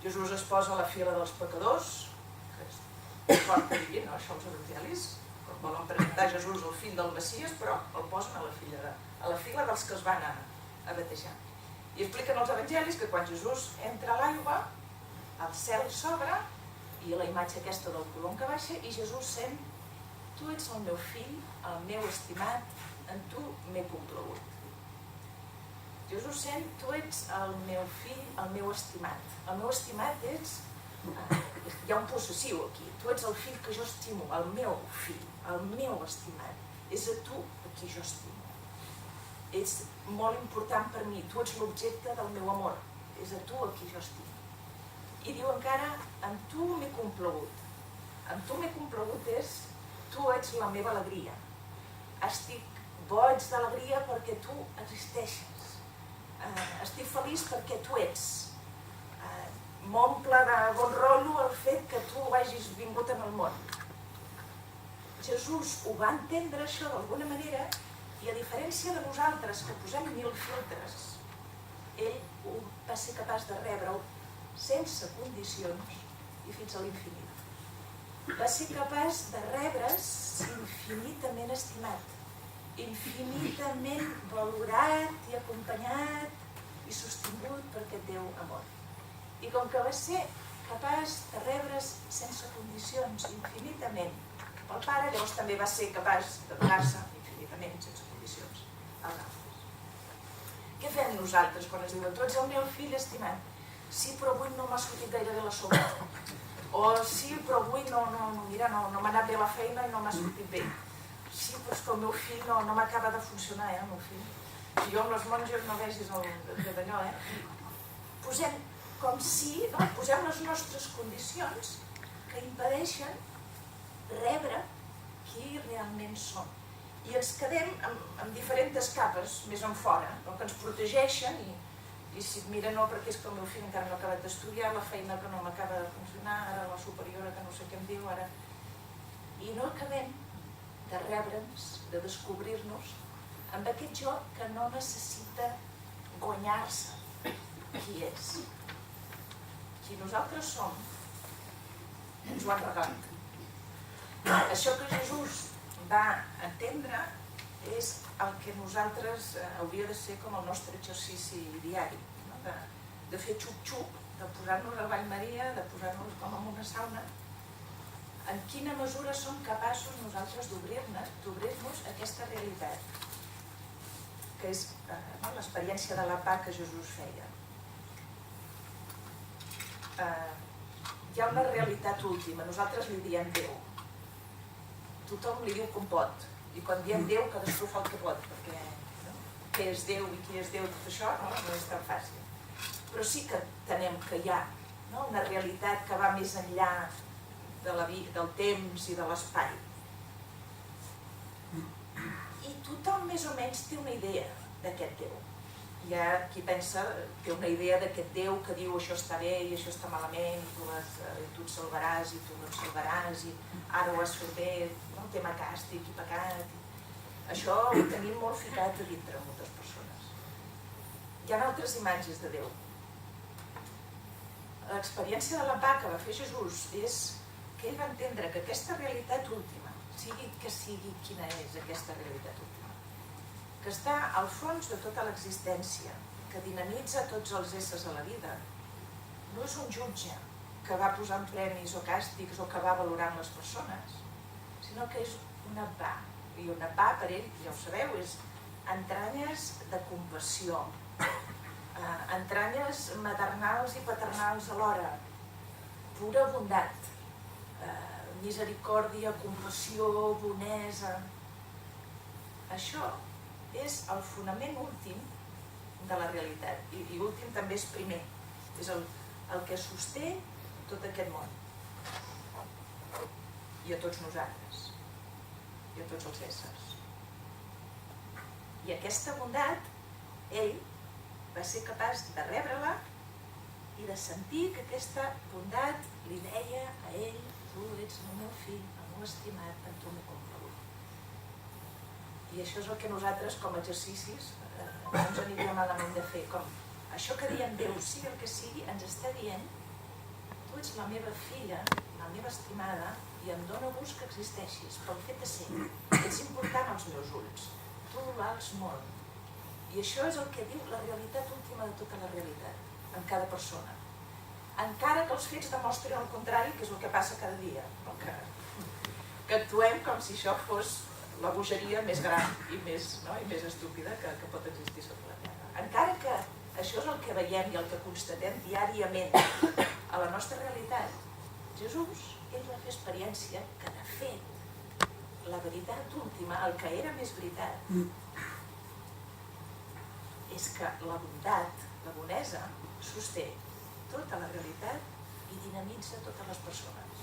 Jesús es posa a la fila dels pecadors, que és fort que diguin, no? Això els evangelis, com volen presentar Jesús el fill del Messies, però el posen a la fila dels que es van a batejar. I expliquen els evangelis que quan Jesús entra a l'aigua, el cel s'obre i la imatge aquesta del colom que baixa i Jesús sent: tu ets el meu fill, el meu estimat, en tu m'he complagut. Jesús sent: tu ets el meu fill, el meu estimat. El meu estimat és... hi ha un possessiu aquí. Tu ets el fill que jo estimo, el meu fill, el meu estimat. És a tu a qui jo estimo. Ets molt important per mi, tu ets l'objecte del meu amor. És a tu a qui jo estimo. I diu encara: en tu m'he complagut. En tu m'he complagut és: tu ets la meva alegria. Estic boig d'alegria perquè tu existeixes. Estic feliç perquè tu ets. M'omple de bon rotllo el fet que tu hagis vingut en el món. Jesús ho va entendre això d'alguna manera i a diferència de nosaltres que posem 1000 filtres, ell va ser capaç de rebre-ho sense condicions i fins a l'infinit. Va ser capaç de rebre's infinitament estimat, infinitament valorat i acompanyat i sostingut per aquest Déu amor. I com que va ser capaç de rebre's sense condicions infinitament pel Pare, llavors també va ser capaç de donar-se infinitament sense condicions als altres. Què fem nosaltres quan ens diuen: tu ets el meu fill estimat? Sí, però avui no m'ha sortit gaire bé la sopa. O sí, però avui no m'ha anat bé la feina i no m'ha sortit bé. Sí, però és que el meu fill no m'acaba de funcionar, el meu fill. I jo amb les monges no vegis d'allò, Posem com si, posem les nostres condicions que impedeixen rebre qui realment som. I ens quedem amb diferents capes més en fora, que ens protegeixen i si et mira no, perquè és que el meu fill encara no ha acabat d'estudiar, la feina que no m'acaba de funcionar, ara la superiora que no sé què em diu, ara... I no acabem de rebre'ns, de descobrir-nos amb aquest joc que no necessita guanyar-se qui és. Qui nosaltres som, ens ho han regalat. Això que Jesús va entendre és el que nosaltres hauria de ser com el nostre exercici diari, de fer xup-xup, de posar-nos al bany Maria, de posar-nos com en una sauna. En quina mesura som capaços nosaltres d'obrir-nos a aquesta realitat, que és l'experiència de la pau que Jesús feia. Hi ha una realitat última, nosaltres li diem Déu. Tothom li diu com pot, i quan diem Déu cadascú fa el que pot, perquè què és Déu i qui és Déu, tot això no és tan fàcil. Però sí que tenem que hi ha una realitat que va més enllà del temps i de l'espai. I tothom més o menys té una idea d'aquest Déu. Hi ha qui pensa, té una idea d'aquest Déu que diu això està bé i això està malament, i tu et salvaràs i tu no et salvaràs, i ara ho has fet bé, tema càstig i pecat. Això ho tenim molt ficat a dintre moltes persones. Hi ha altres imatges de Déu. L'experiència de la pau que va fer Jesús és que ell va entendre que aquesta realitat última, sigui que sigui quina és aquesta realitat última, que està al fons de tota l'existència, que dinamitza tots els éssers a la vida, no és un jutge que va posant premis o càstigs o que va valorant les persones, sinó que és una pau. I una pau, per ell, ja ho sabeu, és entranyes de compassió, entranyes maternals i paternals alhora, pura bondat, misericòrdia, compassió, bonesa. Això és el fonament últim de la realitat, i últim també és primer, és el que sosté tot aquest món, i a tots nosaltres, i a tots els éssers. I aquesta bondat, ell va ser capaç de rebre-la i de sentir que aquesta bondat li deia a ell: tu ets el meu fill, el meu estimat, en tu m'he complut. I això és el que nosaltres, com a exercicis, no ens aniria malament de fer. Com això que diem Déu, sigui el que sigui, ens està dient: tu ets la meva filla, la meva estimada, i em dóna gust que existeixis pel fet de ser. Ets important als meus ulls, tu vals molt. I això és el que diu la realitat última de tota la realitat, en cada persona. Encara que els fets demostrin el contrari, que és el que passa cada dia, que actuem com si això fos la bogeria més gran i més estúpida que pot existir sobre la Terra. Encara que això és el que veiem i el que constatem diàriament a la nostra realitat, Jesús, ell va fer experiència que, de fet, la veritat última, el que era més veritat, és que la bondat, la bonesa, sosté tota la realitat i dinamitza totes les persones.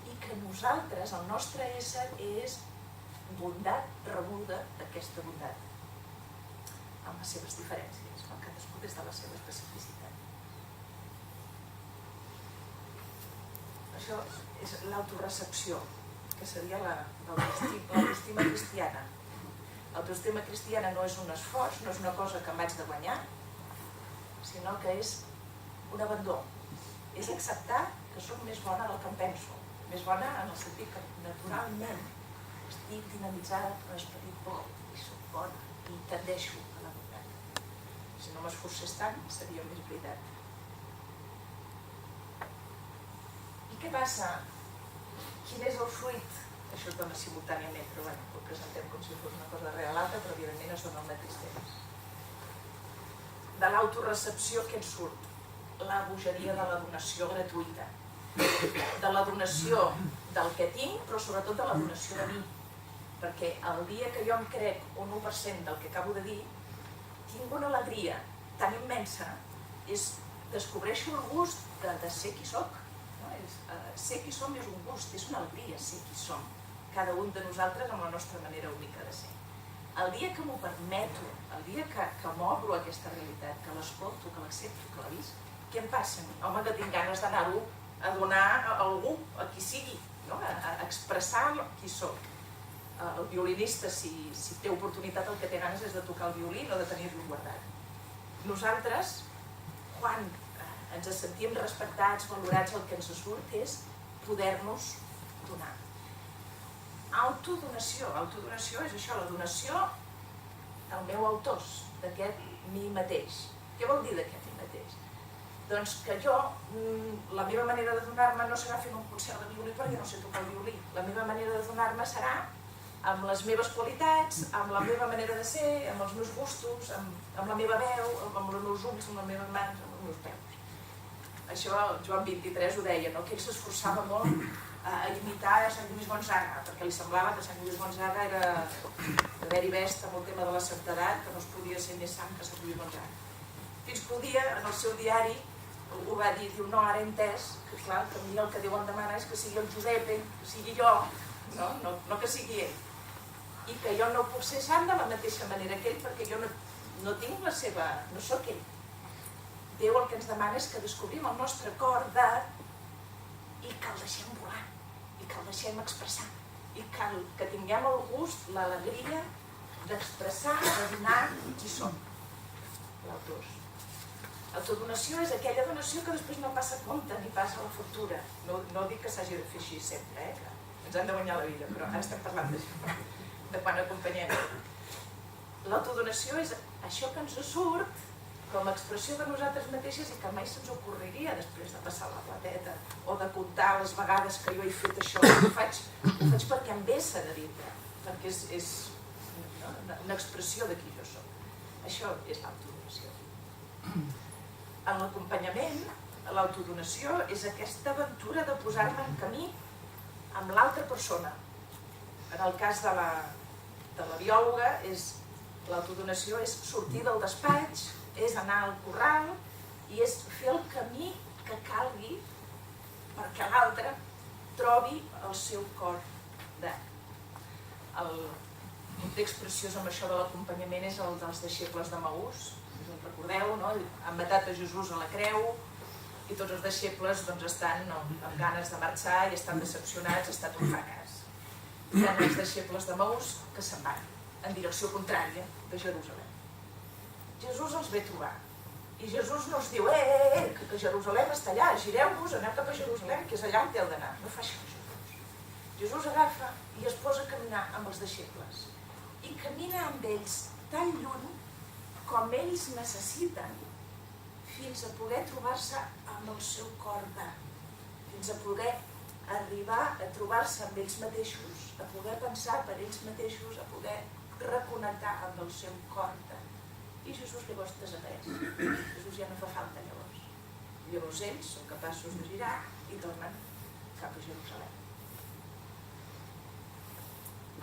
I que nosaltres, el nostre ésser, és bondat rebuda d'aquesta bondat, amb les seves diferències, cadascú des de la seva especificitat. Això és l'autorecepció, que seria l'autoestima cristiana. L'autoestima cristiana no és un esforç, no és una cosa que m'haig de guanyar, sinó que és un abandó. És acceptar que soc més bona del que em penso, més bona en el sentit que naturalment estic dinamitzada per l'esperit bo i soc bona i tendeixo a la bondat. Si no m'esforcés tant, seria més veritat. I què passa? Quin és el fruit? Això es dona simultàniament, però bueno, ho presentem com si fos una cosa regalada, però evidentment es dona al mateix temps. De l'autorecepció què en surt? La bogeria de la donació gratuïta. De la donació del que tinc, però sobretot de la donació de mi. Perquè el dia que jo em crec un 1% del que acabo de dir, tinc una alegria tan immensa, descobreixo el gust de ser qui soc. Ser qui som és un gust, és una alegria ser qui som, cada un de nosaltres amb la nostra manera única de ser. El dia que m'ho permeto, el dia que m'obro aquesta realitat, que l'escolto, que l'accepto, que la visc, què em passa? Home, que tinc ganes d'anar-ho a donar a algú, a qui sigui, a expressar qui soc. El violinista, si té oportunitat, el que té ganes és de tocar el violí, no de tenir-lo guardat. Nosaltres, quan ens sentim respectats, valorats, el que ens surt és poder-nos donar. Autodonació. Autodonació és això, la donació del meu autors, d'aquest mi mateix. Què vol dir d'aquest mi mateix? Doncs que jo, la meva manera de donar-me no serà fent un concert de violí perquè no sé tocar el violí. La meva manera de donar-me serà amb les meves qualitats, amb la meva manera de ser, amb els meus gustos, amb la meva veu, amb els meus ulls, amb les meves mans, amb els meus peus. Això Joan XXIII ho deia, que ell s'esforçava molt a imitar a Sant Lluís Gonzaga, perquè li semblava que Sant Lluís Gonzaga era de ver i vest amb el tema de la santedat, que no es podia ser més sant que Sant Lluís Gonzaga. Fins que un dia, en el seu diari, ho va dir, diu, no, ara he entès que clar, que a mi el que Déu em demana és que sigui el Giuseppe, que sigui jo, no que sigui ell. I que jo no puc ser sant de la mateixa manera que ell, perquè jo no tinc la seva... no sóc ell. Déu el que ens demana és que descobrim el nostre cor i que el deixem volar, i que el deixem expressar, i que tinguem el gust, l'alegria d'expressar, de donar qui som, l'autors. L'autodonació és aquella donació que després no passa compte ni passa la factura. No dic que s'hagi de fer així sempre, que ens han de guanyar la vida, però ara estem parlant d'això, de quan acompanyem. L'autodonació és això que ens surt com a expressió de nosaltres mateixes i que mai se'ns ocorreria després de passar la plateta o de comptar les vegades que jo he fet això. Ho faig perquè em vessa de dintre, perquè és una expressió de qui jo soc. Això és l'autodonació. En l'acompanyament, l'autodonació és aquesta aventura de posar-me en camí amb l'altra persona. En el cas de la biòloga, l'autodonació és sortir del despatx, és anar al corral i és fer el camí que calgui perquè l'altre trobi el seu cor d'art. El context preciós amb això de l'acompanyament és el dels deixebles d'Emaús. Recordeu, han matat a Jesús a la creu i tots els deixebles estan amb ganes de marxar i estan decepcionats, ha estat un fracàs. Hi ha els deixebles d'Emaús que se'n van en direcció contrària de Jerusalem. Jesús els ve a trobar i Jesús no els diu que Jerusalem està allà, gireu-vos, aneu cap a Jerusalem, que és allà on heu d'anar. No fa això Jesús. Jesús agafa i es posa a caminar amb els deixebles i camina amb ells tan lluny com ells necessiten fins a poder trobar-se amb el seu cor d'art, fins a poder arribar a trobar-se amb ells mateixos, a poder pensar per ells mateixos, a poder reconnectar amb el seu cor d'art. I Jesús llavors desapareix. Jesús ja no fa falta llavors. Llavors ells són capaços de girar i tornen cap a Jerusalem.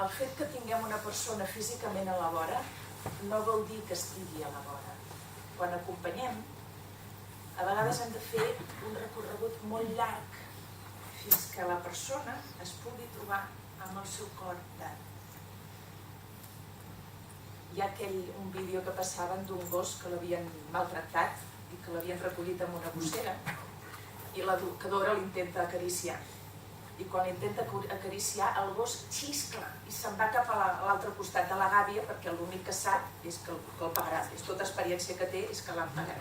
El fet que tinguem una persona físicament a la vora no vol dir que estigui a la vora. Quan acompanyem, a vegades hem de fer un recorregut molt llarg fins que la persona es pugui trobar amb el seu cor d'art. Hi ha un vídeo que passaven d'un gos que l'havien maltractat i que l'havien recollit amb una gossera i l'educadora l'intenta acariciar. I quan l'intenta acariciar, el gos xiscla i se'n va cap a l'altre costat de la gàbia perquè l'únic que sap és que el pagarà. És tota experiència que té és que l'han pagat.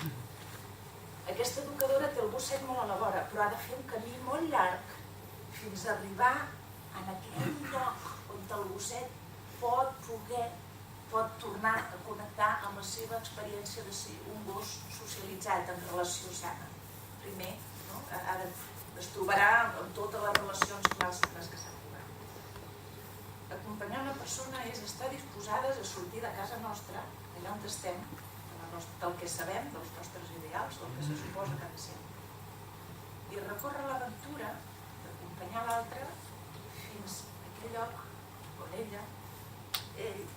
Aquesta educadora té el gosset molt a la vora, però ha de fer un camí molt llarg fins a arribar en aquell lloc on el gosset pot tornar a connectar amb la seva experiència de ser un gos socialitzat en relació sana. Primer, es trobarà amb totes les relacions clàssiques que s'han trobat. Acompanyar una persona és estar disposades a sortir de casa nostra, allà on estem, del que sabem, dels nostres ideals, del que se suposa que ha de ser, i recórrer l'aventura d'acompanyar l'altre fins a aquell lloc on ell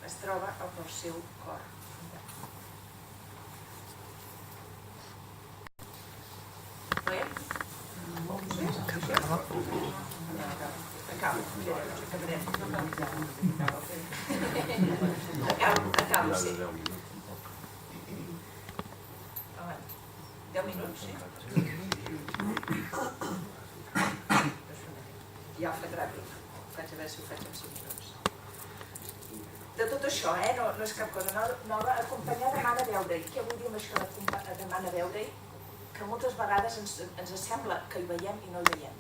es troba amb el seu cor. Acabo, sí. 10 minuts, sí? Ja ho faig ràpid. Vaig a veure si ho faig en 5 minuts. De tot això, no és cap cosa nova, acompanyar demana veure-hi. Què vull dir amb això de demana veure-hi? Que moltes vegades ens sembla que hi veiem i no hi veiem.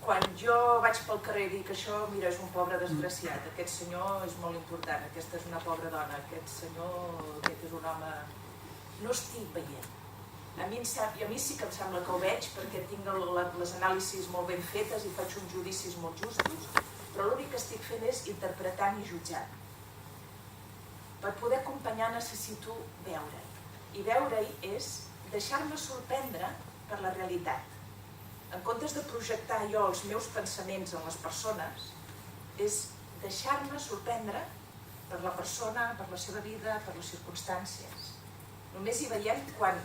Quan jo vaig pel carrer i dic això, mira, és un pobre desgraciat, aquest senyor és molt important, aquesta és una pobra dona, aquest senyor, aquest és un home... No estic veient. A mi sí que em sembla que ho veig perquè tinc les anàlisis molt ben fetes i faig uns judicis molt justos, però l'únic que estic fent és interpretant i jutjant. Per poder acompanyar necessito veure-hi. I veure-hi és deixar-me sorprendre per la realitat. En comptes de projectar jo els meus pensaments en les persones, és deixar-me sorprendre per la persona, per la seva vida, per les circumstàncies. Només hi veiem quan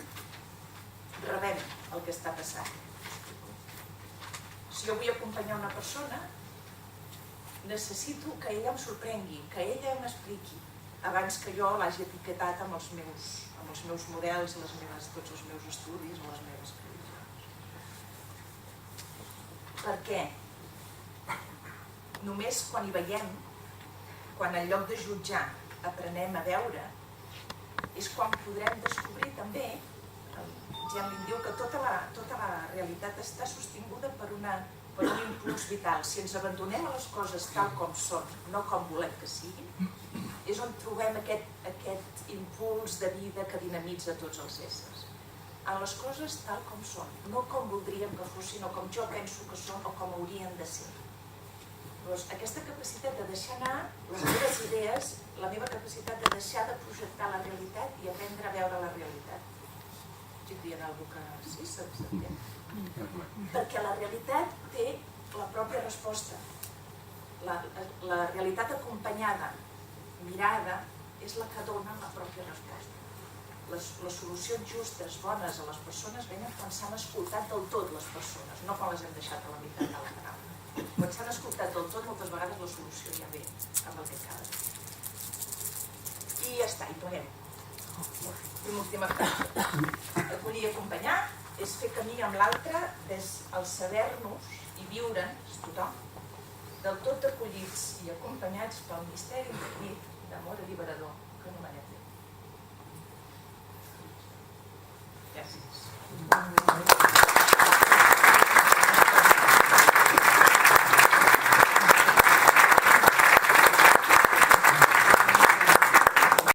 rebem el que està passant. Si jo vull acompanyar una persona, necessito que ella em sorprengui, que ella m'expliqui, abans que jo l'hagi etiquetat amb els meus models, tots els meus estudis o les meves previsions. Per què? Només quan hi veiem, quan en lloc de jutjar aprenem a veure, és quan podrem descobrir també, Jean Lin diu que tota la realitat està sostinguda per un impuls vital. Si ens abandonem a les coses tal com són, no com volem que siguin, és on trobem aquest impuls de vida que dinamitza tots els éssers. En les coses tal com són, no com voldríem que fossin o com jo penso que són o com haurien de ser. Llavors, aquesta capacitat de deixar anar les meves idees, la meva capacitat de deixar de projectar la realitat i aprendre a veure la realitat. Estic dient alguna cosa que sí, s'entén? Perquè la realitat té la pròpia resposta. La realitat acompanyada, mirada, és la que dona la pròpia resposta. Les solucions justes, bones a les persones venen quan s'han escoltat del tot les persones, no quan les hem deixat a la meitat de la paraula. Quan s'han escoltat del tot, moltes vegades la solució ja ve amb el que cal. I ja està, i pleguem. I una última frase. Acollir i acompanyar és fer camí amb l'altre des al saber-nos i viure'ns, tothom, del tot acollits i acompanyats pel misteri infinit d'amor alliberador que anomenem Déu. Gràcies.